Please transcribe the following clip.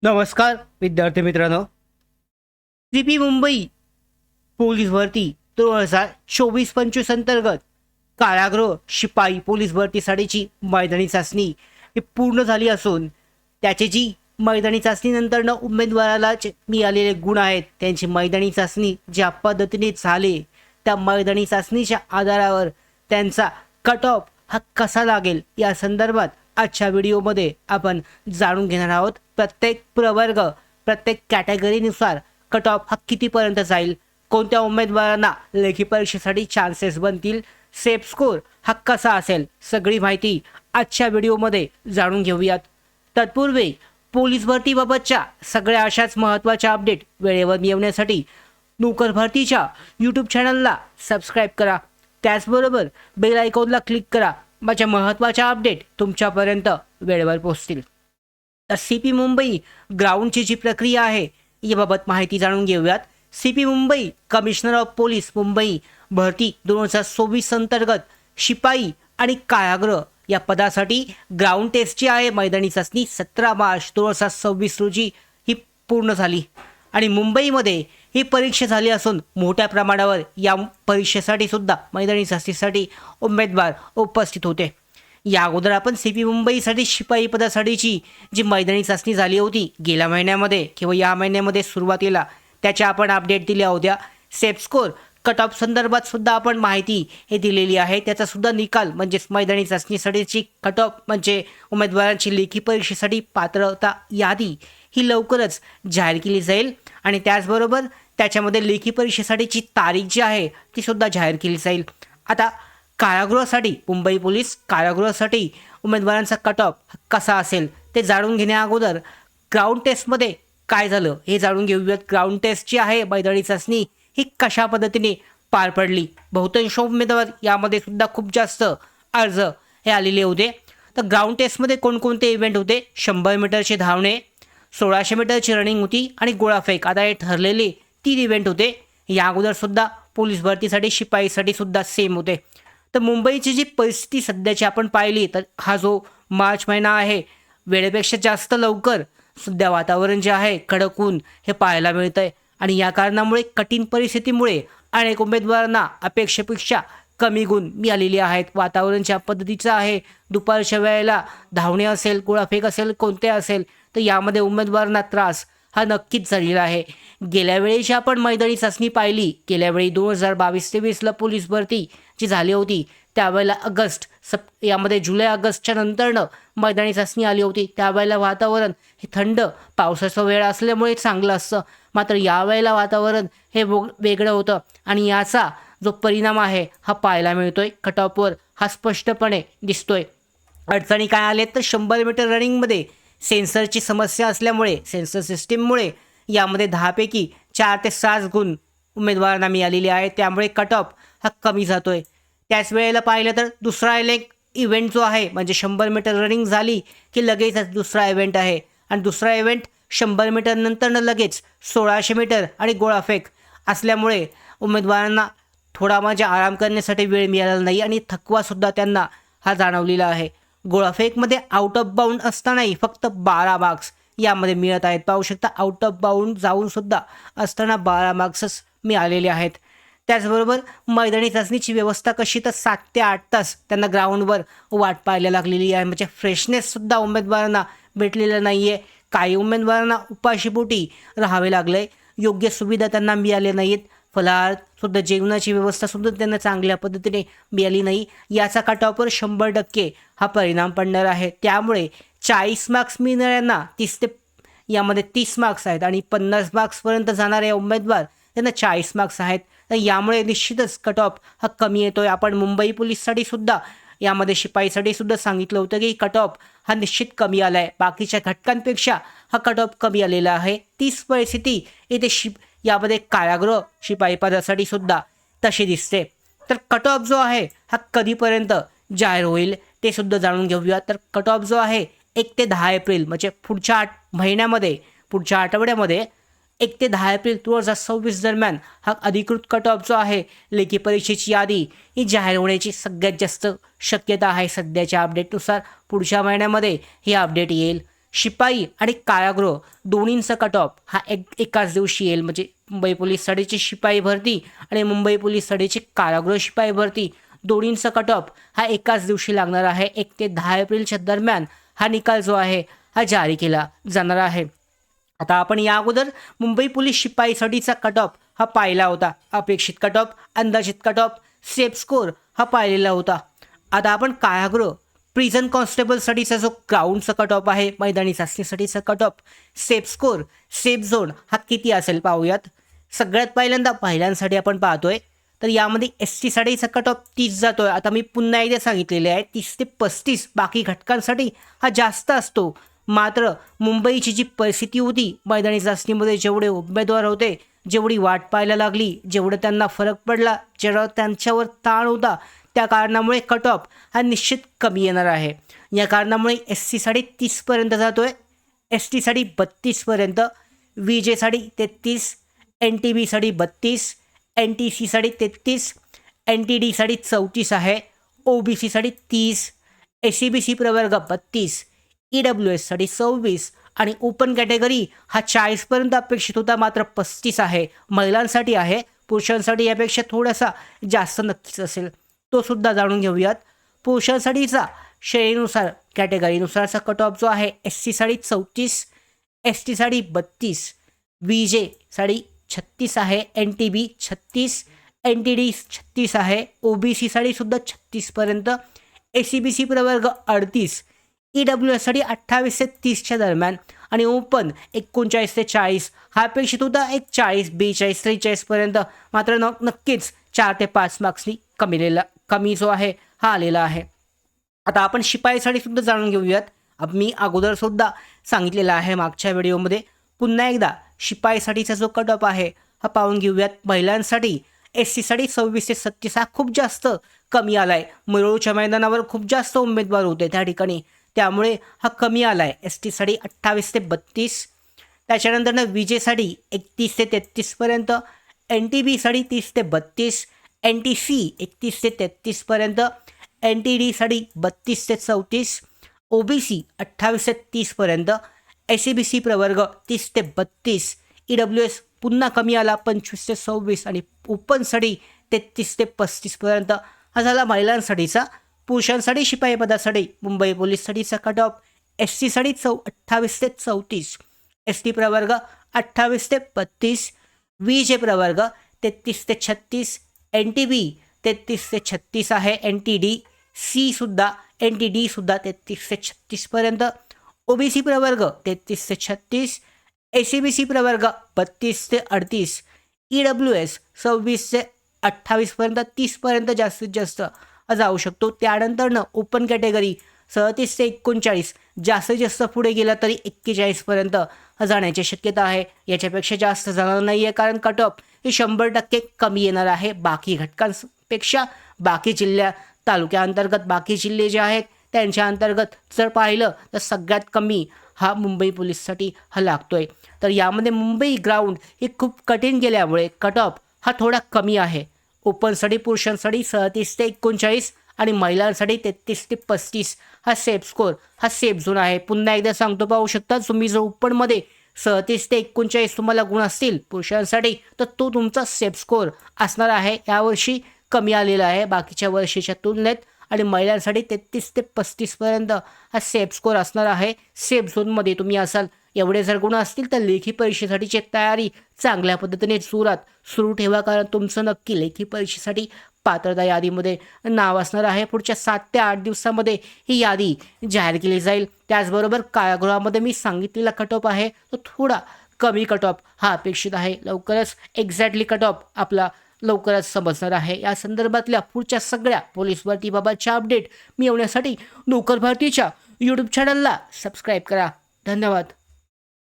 नमस्कार विद्यार्थी मित्रांनो. सीपी मुंबई पोलीस भरती 2024-25 अंतर्गत कारागृह शिपाई पोलीस भरतीसाठीची मैदानी चाचणी ही पूर्ण झाली असून त्याची जी मैदानी चाचणीनंतरनं उमेदवाराला जे मिळालेले गुण आहेत त्यांची मैदानी चाचणी ज्या पद्धतीने झाले त्या मैदानी चाचणीच्या आधारावर त्यांचा कट ऑफ हा कसा लागेल या संदर्भात आजच्या व्हिडिओमध्ये आपण जाणून घेणार आहोत. प्रत्येक प्रवर्ग प्रत्येक कॅटेगरीनुसार कट ऑफ हा कितीपर्यंत जाईल, कोणत्या उमेदवारांना लेखी परीक्षेसाठी चान्सेस बनतील, सेफ स्कोर हा कसा असेल, सगळी माहिती आजच्या व्हिडिओमध्ये जाणून घेऊयात. तत्पूर्वी पोलीस भरतीबाबतच्या सगळ्या अशाच महत्त्वाच्या अपडेट वेळेवर मिळवण्यासाठी नोकर भरतीच्या यूट्यूब चॅनलला सबस्क्राईब करा. त्याचबरोबर बेल आयकॉनला क्लिक करा. माझ्या महत्त्वाच्या अपडेट तुमच्यापर्यंत वेळेवर पोहोचतील. तर सीपी मुंबई ग्राउंडची जी प्रक्रिया आहे याबाबत माहिती जाणून घेऊयात. CP Mumbai commissioner of police Mumbai भरती 2024 अंतर्गत शिपाई आणि कारागृह या पदासाठी ग्राउंड टेस्टची आहे मैदानी चाचणी 17 मार्च 2026 रोजी ही पूर्ण झाली आणि मुंबईमध्ये ही परीक्षा झाली असून मोठ्या प्रमाणावर या परीक्षेसाठी सुद्धा मैदानी चाचणीसाठी उमेदवार उपस्थित होते. या अगोदर आपण सीपी मुंबईसाठी शिपाई पदासाठीची जी मैदानी चाचणी झाली होती गेल्या महिन्यामध्ये किंवा या महिन्यामध्ये सुरुवातीला त्याच्या आपण अपडेट दिल्या होत्या. सेफ स्कोर कट ऑफ संदर्भात सुद्धा आपण माहिती हे दिलेली आहे. त्याचा सुद्धा निकाल म्हणजेच मैदानी चाचणीसाठीची कट ऑफ म्हणजे उमेदवारांची लेखी परीक्षेसाठी पात्रता यादी ही लवकरच जाहीर केली जाईल आणि त्याचबरोबर त्याच्यामध्ये लेखी परीक्षेसाठीची तारीख जी आहे ती सुद्धा जाहीर केली जाईल. आता कारागृहासाठी मुंबई पोलीस कारागृहासाठी उमेदवारांचा कट ऑफ कसा असेल ते जाणून घेण्या अगोदर ग्राउंड टेस्टमध्ये काय झालं हे जाणून घेऊयात. ग्राउंड टेस्ट जी आहे मैदानी चाचणी ही कशा पद्धतीने पार पडली. बहुतांश उमेदवार यामध्ये सुद्धा खूप जास्त अर्ज हे आलेले होते. तर ग्राउंड टेस्टमध्ये कोणकोणते इव्हेंट होते? 100 मीटरचे धावणे, 1600 मीटरची रनिंग होती आणि गोळाफेक. आता हे ठरलेले 3 इव्हेंट होते. या अगोदर सुद्धा पोलीस भरतीसाठी शिपाईसाठी सुद्धा सेम होते. तर मुंबईची जी परिस्थिती सध्याची आपण पाहिली तर हा जो मार्च महिना आहे वेळेपेक्षा जास्त लवकर सध्या वातावरण जे आहे कडक ऊन हे पाहायला मिळतं आहे आणि या कारणामुळे कठीण परिस्थितीमुळे अनेक उमेदवारांना अपेक्षेपेक्षा कमी गुण मिळालेले आहेत. वातावरण ज्या पद्धतीचं आहे दुपारच्या वेळेला धावणे असेल गोळाफेक असेल कोणते असेल तर यामध्ये उमेदवारांना त्रास हा नक्कीच झालेला आहे. गेल्या वेळेची आपण मैदानी चाचणी पाहिली. गेल्या वेळी 2022-23ला पोलीस भरती जी झाली होती त्यावेळेला यामध्ये जुलै ऑगस्टच्या नंतरनं मैदानी चाचणी आली होती. त्यावेळेला वातावरण हे थंड पावसाचा वेळ असल्यामुळे चांगलं असतं. मात्र यावेळेला वातावरण हे वेगळं होतं आणि याचा जो परिणाम आहे हा पाहायला मिळतोय. कट ऑफवर हा स्पष्टपणे दिसतोय. अडचणी काय आल्या तर 100 मीटर रनिंगमध्ये सेन्सरची समस्या असल्यामुळे सेन्सर सिस्टीममुळे यामध्ये 10 पैकी 4 ते 6 गुण उमेदवारांना मिळालेले आहेत. त्यामुळे कट ऑफ हा कमी जातोय. त्याच वेळेला पाहिलं तर दुसरा इव्हेंट जो आहे म्हणजे 100 मीटर रनिंग झाली की लगेचच दुसरा इव्हेंट आहे आणि दुसरा इव्हेंट 100 मीटर नंतरनं लगेच 1600 मीटर आणि गोळाफेक असल्यामुळे उमेदवारांना थोडा म्हणजे आराम करण्यासाठी वेळ मिळालेला नाही आणि थकवासुद्धा त्यांना हा जाणवलेला आहे. गोळाफेकमध्ये आउट ऑफ बाउंड असतानाही फक्त 12 मार्क्स यामध्ये मिळत आहेत. पाहू शकता आउट ऑफ बाउंड जाऊनसुद्धा असताना 12 मार्क्सच मिळालेले आहेत. त्याचबरोबर मैदानी चाचणीची व्यवस्था कशी तर 7 ते 8 तास त्यांना ग्राउंडवर वाट पाहायला लागलेली आहे. म्हणजे फ्रेशनेससुद्धा उमेदवारांना भेटलेलं नाही आहे. काही उमेदवारांना उपाशीपोटी राहावे लागलं आहे. योग्य सुविधा त्यांना मिळाल्या नाहीत. फलाहारसुद्धा जेवणाची व्यवस्थासुद्धा त्यांना चांगल्या पद्धतीने मिळाली नाही. याचा कट ऑफवर 100% हा परिणाम पडणार आहे. त्यामुळे 40 मार्क्स मिळणाऱ्यांना 30 मार्क्स आहेत आणि 50 मार्क्सपर्यंत जाणारे उमेदवार त्यांना 40 मार्क्स आहेत. तर यामुळे निश्चितच कट ऑफ हा कमी येतोय. आपण मुंबई पोलीससाठी सुद्धा यामध्ये शिपाईसाठी सुद्धा सांगितलं होतं की कट ऑफ हा निश्चित कमी आला आहे. बाकीच्या घटकांपेक्षा हा कट ऑफ कमी आलेला आहे. तीच परिस्थिती इथे यामध्ये कारागृह शिपाई पदासाठी सुद्धा तशी दिसते. तर कट ऑफ जो आहे हा कधीपर्यंत जाहीर होईल ते सुद्धा जाणून घेऊया. तर कट ऑफ जो आहे 1 ते 10 एप्रिल म्हणजे पुढच्या पुढच्या आठवड्यामध्ये 1 ते 10 एप्रिल 2026 दरम्यान हा अधिकृत कट ऑफ जो आहे लेखी परीक्षेची यादी ही जाहीर होण्याची सगळ्यात जास्त शक्यता आहे. सध्याच्या अपडेटनुसार पुढच्या महिन्यामध्ये हे अपडेट येईल. शिपाई आणि कारागृह दोन्हींचा कट ऑफ हा एकाच दिवशी येईल. म्हणजे मुंबई पोलीस साडीची शिपाई भरती आणि मुंबई पोलीस साडीची कारागृह शिपाई भरती दोन्हींचा कट ऑफ हा एकाच दिवशी लागणार आहे. 1 ते 10 एप्रिलच्या दरम्यान हा निकाल जो आहे हा जारी केला जाणार आहे. आता आपण या अगोदर मुंबई पोलीस शिपाई साडीचा कट ऑफ हा पाहिला होता. अपेक्षित कट ऑफ, अंदाजित कट ऑफ, सेफ स्कोर हा पाहिलेला होता. आता आपण कारागृह प्रिझन कॉन्स्टेबलसाठीचा जो ग्राउंडचा कट ऑफ आहे, मैदानी चाचणीसाठीचा cut off, safe score, safe zone हा किती असेल पाहूयात. सगळ्यात पहिल्यांदा महिलांसाठी आपण पाहतोय तर यामध्ये ST साडीचा कट ऑफ 30 जातोय. आता मी पुन्हा एकदा सांगितलेले आहे 30 ते 35 बाकी घटकांसाठी हा जास्त असतो. मात्र मुंबईची जी परिस्थिती होती, मैदानी चाचणीमध्ये जेवढे उमेदवार होते, जेवढी वाट पाहायला लागली, जेवढं त्यांना फरक पडला, जेवढा त्यांच्यावर ताण होता, त्या कारणामुळे कट ऑफ हा निश्चित कमी येणार आहे. या कारणामुळे SC साडी 30पर्यंत जातोय, ST sari 32पर्यंत, VJ sari 33, NTB sari 32, NTC sari 33, NTD sari 34 आहे, OBC साडी 30, SCBC प्रवर्ग 32, EWS साठी 26 आणि ओपन कॅटेगरी हा 40पर्यंत अपेक्षित होता, मात्र 35 आहे. महिलांसाठी आहे, पुरुषांसाठी यापेक्षा थोडासा जास्त नक्कीच असेल. तो सुद्धा जाणून घेऊयात. पुरुषांसाठीचा श्रेणीनुसार कॅटेगरीनुसारचा कट ऑफ जो आहे SC sari 34, ST sari 32, VJ sari 36 आहे, NTB 36, NTD 36 आहे, OBC साडी सुद्धा 36पर्यंत, SCBC प्रवर्ग 38, EWS साठी 28 ते 30च्या दरम्यान आणि ओपन 39 ते 40 हा अपेक्षित होता. 40, 42, 43पर्यंत, मात्र नक्कीच 4 ते 5 मार्क्सनी कमी जो आहे हा आलेला आहे. आता आपण शिपाईसाठी सुद्धा जाणून घेऊयात. मी अगोदर सुद्धा सांगितलेला आहे मागच्या व्हिडिओमध्ये. पुन्हा एकदा शिपाईसाठीचा जो कट ऑफ आहे हा पाहून घेऊयात. महिलांसाठी SC साठी 26 ते 37 हा खूप जास्त कमी आला आहे. मुरुडच्या मैदानावर खूप जास्त उमेदवार होते त्या ठिकाणी, त्यामुळे हा कमी आला आहे. ST साडी 28 ते 32, त्याच्यानंतर VJ साडी 31 ते 33पर्यंत, NTB साडी 30 ते 32, NTC 31 ते 33पर्यंत, NTD साडी 32 ते 34, OBC 28 ते 30पर्यंत, SCBC प्रवर्ग 30 ते 32, EWS पुन्हा कमी आला 25 ते 26 आणि ओपन साडी 33 ते 35पर्यंत. हा झाला महिलांसाठीचा. पुरुषांसाठी शिपाई पदासाठी मुंबई पोलीस साडीचा कट ऑफ SC साडी 28 ते 34, ST प्रवर्ग 28 ते 32, VJ प्रवर्ग 33 ते 36, NTB 33 ते 36 आहे, NTD सुद्धा 33 ते 36पर्यंत, OBC प्रवर्ग 33 ते 36, SCBC प्रवर्ग 32 ते 38, EWS 26 ते 28पर्यंत, 30पर्यंत जास्तीत जास्त जाऊ शकतो. त्यानंतरनं ओपन कॅटेगरी 37 ते 39, जास्तीत जास्त पुढे गेला तरी 41पर्यंत जाण्याची शक्यता आहे. याच्यापेक्षा जास्त जाणार नाही आहे, कारण कट ऑफ हे 100% कमी येणार आहे बाकी घटकांपेक्षा. बाकी तालुक्याअंतर्गत बाकी जिल्हे जे आहेत त्यांच्या अंतर्गत जर पाहिलं तर सगळ्यात कमी हा मुंबई पोलीससाठी हा लागतोय. तर यामध्ये मुंबई ग्राउंड हे खूप कठीण गेल्यामुळे कट ऑफ हा थोडा कमी आहे. ओपनसाठी पुरुषांसाठी 37 ते 39 आणि महिलांसाठी 33 ते 35 हा सेफ स्कोर, हा सेफ झोन आहे. पुन्हा एकदा सांगतो, पाहू शकता तुम्ही. जर ओपनमध्ये 37 ते 39 तुम्हाला गुण असतील पुरुषांसाठी, तर तो तुमचा सेफ स्कोर असणार आहे. यावर्षी कमी आलेला आहे बाकीच्या वर्षीच्या तुलनेत. आणि महिलांसाठी 33 ते 35पर्यंत हा सेफ स्कोर असणार आहे. सेफ झोनमध्ये तुम्ही असाल. एवढे जर गुण असतील तर लेखी परीक्षेसाठीची तयारी चांगल्या पद्धतीने जोरात सुरू ठेवा, कारण तुमचं नक्की लेखी परीक्षेसाठी पात्रता यादीमध्ये नाव असणार आहे. पुढच्या 7 ते 8 दिवसामध्ये ही यादी जाहीर केली जाईल. त्याचबरोबर कारागृहामध्ये मी सांगितलेला कट ऑफ आहे तो थोडा कमी कट ऑफ हा अपेक्षित आहे. लवकरच एक्झॅक्टली कट ऑफ आपला लवकरच समजणार आहे. या संदर्भातल्या पुढच्या सगळ्या पोलीस भरतीबाबतच्या अपडेट मिळवण्यासाठी नोकर भरतीच्या यूट्यूब चॅनलला सबस्क्राईब करा. धन्यवाद.